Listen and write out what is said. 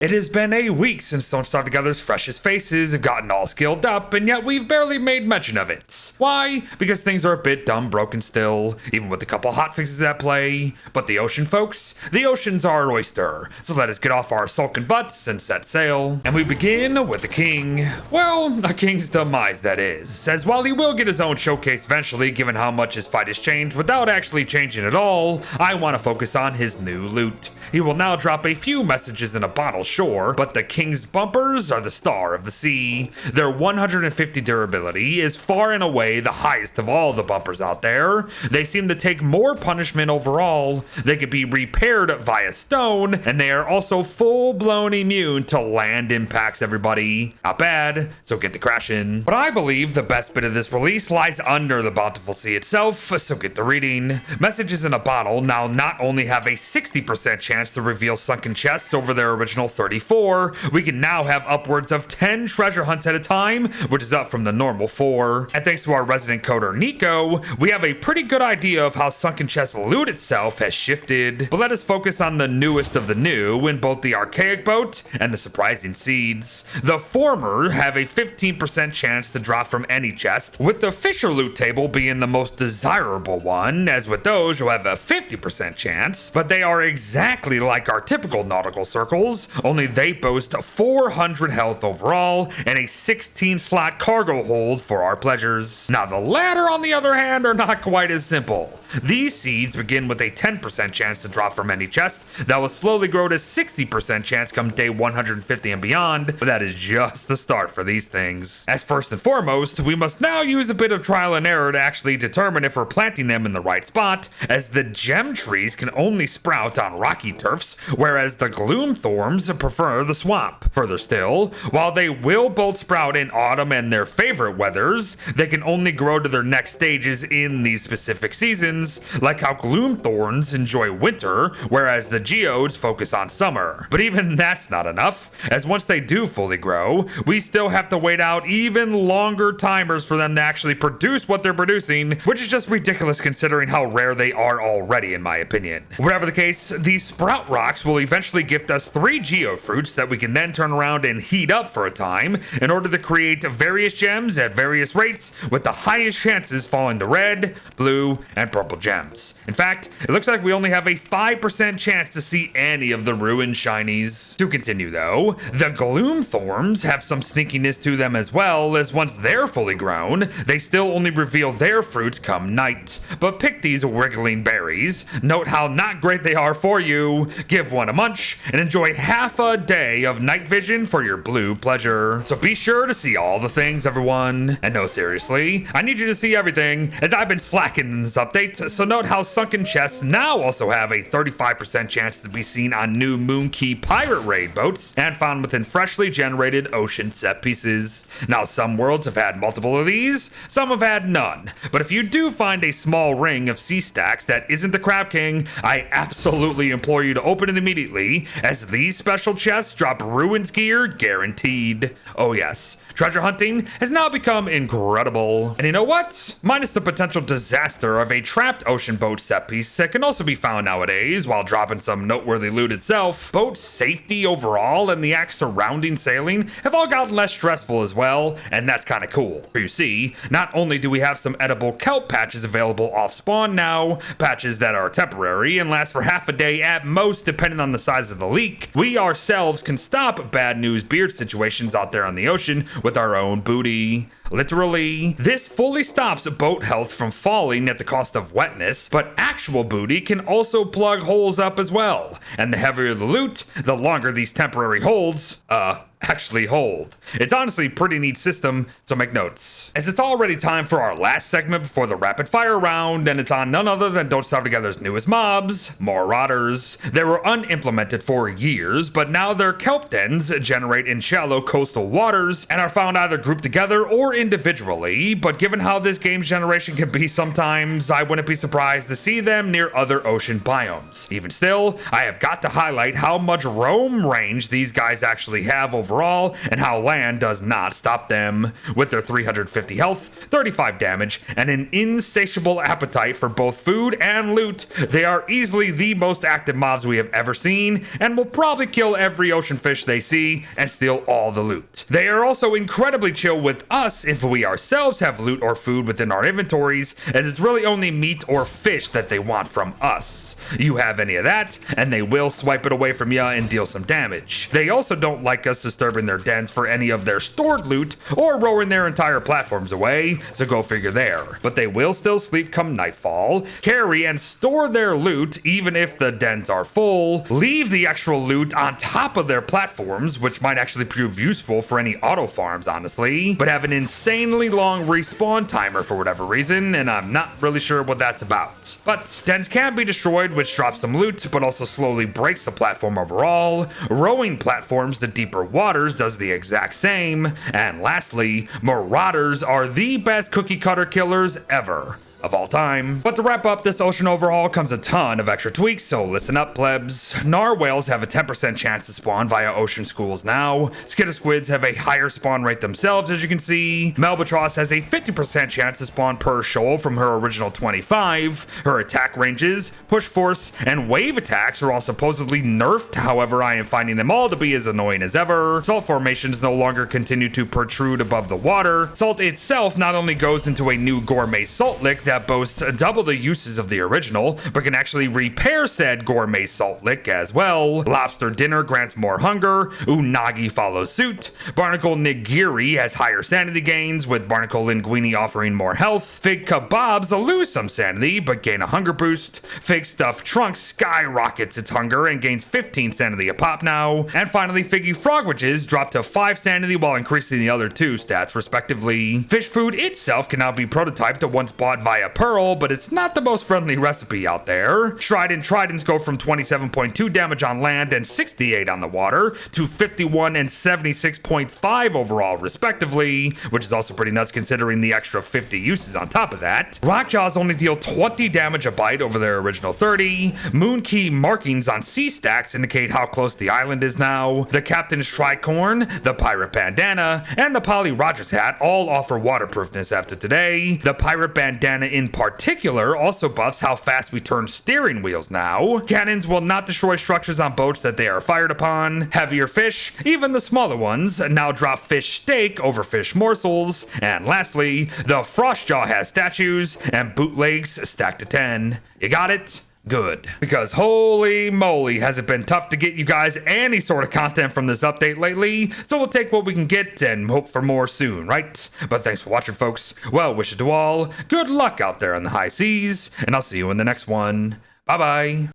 It has been a week since Don't Starve Together's freshest faces have gotten all skilled up, and yet we've barely made mention of it. Why? Because things are a bit dumb broken still, even with a couple hotfixes at play. But the ocean, folks, the ocean's our oyster, so let us get off our sulking butts and set sail. And we begin with the king. Well, a king's demise, that is, as while he will get his own showcase eventually, given how much his fight has changed without actually changing at all, I want to focus on his new loot. He will now drop a few messages in a bottle, sure, but the king's bumpers are the star of the sea. Their 150 durability is far and away the highest of all the bumpers out there. They seem to take more punishment overall. They can be repaired via stone, and they are also full-blown immune to land impacts, everybody. Not bad, so get to crashing. But I believe the best bit of this release lies under the bountiful sea itself, so get to reading. Messages in a bottle now not only have a 60% chance to reveal sunken chests over their original 34, we can now have upwards of 10 treasure hunts at a time, which is up from the normal 4. And thanks to our resident coder Nico, we have a pretty good idea of how sunken chest loot itself has shifted. But let us focus on the newest of the new in both the archaic boat and the surprising seeds. The former have a 15% chance to drop from any chest, with the fisher loot table being the most desirable one, as with those you'll have a 50% chance, but they are exactly like our typical nautical circles, only they boast 400 health overall and a 16 slot cargo hold for our pleasures. Now the latter, on the other hand, are not quite as simple. These seeds begin with a 10% chance to drop from any chest that will slowly grow to 60% chance come day 150 and beyond, but that is just the start for these things. As first and foremost, we must now use a bit of trial and error to actually determine if we're planting them in the right spot, as the gem trees can only sprout on rocky turfs, whereas the gloom thorns prefer the swamp. Further still, while they will both sprout in autumn and their favorite weathers, they can only grow to their next stages in these specific seasons, like how gloom thorns enjoy winter, whereas the geodes focus on summer. But even that's not enough, as once they do fully grow, we still have to wait out even longer timers for them to actually produce what they're producing, which is just ridiculous considering how rare they are already, in my opinion. Whatever the case, these sprout rocks will eventually gift us 3 geofruits that we can then turn around and heat up for a time in order to create various gems at various rates, with the highest chances falling to red, blue, and purple gems. In fact, it looks like we only have a 5% chance to see any of the ruined shinies. To continue though, the gloom thorns have some sneakiness to them as well, as once they're fully grown, they still only reveal their fruits come night. But pick these wriggling berries, note how not great they are for you, give one a munch, and enjoy half a day of night vision for your blue pleasure. So be sure to see all the things, everyone. And no, seriously, I need you to see everything, as I've been slacking in this update, so note how sunken chests now also have a 35% chance to be seen on new Moonkey pirate raid boats and found within freshly generated ocean set pieces. Now some worlds have had multiple of these, some have had none, but if you do find a small ring of sea stacks that isn't the Crab King, I absolutely implore you to open it immediately, as these special chests drop ruins gear guaranteed. Oh yes, treasure hunting has now become incredible. And you know what? Minus the potential disaster of a trapped ocean boat set piece that can also be found nowadays while dropping some noteworthy loot itself, boat safety overall and the acts surrounding sailing have all gotten less stressful as well, and that's kind of cool. For you see, not only do we have some edible kelp patches available off spawn now, patches that are temporary and last for half a day at most depending on the size of the leak, we ourselves can stop bad news beard situations out there on the ocean with our own booty. Literally, this fully stops boat health from falling at the cost of wetness, but actual booty can also plug holes up as well. And the heavier the loot, the longer these temporary holds, actually hold. It's honestly a pretty neat system, so make notes. As it's already time for our last segment before the rapid fire round, and it's on none other than Don't Starve Together's newest mobs, Marotters. They were unimplemented for years, but now their kelp dens generate in shallow coastal waters and are found either grouped together or individually, but given how this game's generation can be sometimes, I wouldn't be surprised to see them near other ocean biomes. Even still, I have got to highlight how much roam range these guys actually have overall, overall, and how land does not stop them. With their 350 health, 35 damage, and an insatiable appetite for both food and loot, they are easily the most active mobs we have ever seen, and will probably kill every ocean fish they see and steal all the loot. They are also incredibly chill with us if we ourselves have loot or food within our inventories, as it's really only meat or fish that they want from us. You have any of that, and they will swipe it away from you and deal some damage. They also don't like us disturbing their dens for any of their stored loot or rowing their entire platforms away, so go figure there. But they will still sleep come nightfall, carry and store their loot even if the dens are full, leave the extra loot on top of their platforms, which might actually prove useful for any auto farms honestly, but have an insanely long respawn timer for whatever reason, and I'm not really sure what that's about. But dens can be destroyed, which drops some loot, but also slowly breaks the platform overall. Rowing platforms to deeper waters does the exact same. And lastly, Marotters are the best cookie cutter killers ever. Of all time. But to wrap up this ocean overhaul comes a ton of extra tweaks, so listen up plebs. Narwhales have a 10% chance to spawn via ocean schools now. Skitter squids have a higher spawn rate themselves, as you can see. Melbatross has a 50% chance to spawn per shoal from her original 25. Her attack ranges, push force, and wave attacks are all supposedly nerfed, however I am finding them all to be as annoying as ever. Salt formations no longer continue to protrude above the water. Salt itself not only goes into a new gourmet salt lick that boasts double the uses of the original, but can actually repair said gourmet salt lick as well. Lobster dinner grants more hunger. Unagi follows suit. Barnacle nigiri has higher sanity gains, with barnacle linguine offering more health. Fig kebabs lose some sanity, but gain a hunger boost. Fig stuffed trunk skyrockets its hunger and gains 15 sanity a pop now. And finally, figgy frogwages drop to 5 sanity while increasing the other 2 stats respectively. Fish food itself can now be prototyped at once bought via pearl, but it's not the most friendly recipe out there. Tridents go from 27.2 damage on land and 68 on the water to 51 and 76.5 overall respectively, which is also pretty nuts considering the extra 50 uses on top of that. Rockjaws only deal 20 damage a bite over their original 30. Moon key markings on sea stacks indicate how close the island is now. The Captain's Tricorn, the Pirate Bandana, and the Polly Rogers hat all offer waterproofness after today. The Pirate Bandana in particular also buffs how fast we turn steering wheels now. Cannons will not destroy structures on boats that they are fired upon. Heavier fish, even the smaller ones, now drop fish steak over fish morsels. And lastly, the Frostjaw has statues and bootlegs stacked to 10. You got it? Good. Because holy moly, has it been tough to get you guys any sort of content from this update lately, so we'll take what we can get and hope for more soon, right? But thanks for watching, folks. Well, wish it to all good luck out there on the high seas, and I'll see you in the next one. Bye-bye.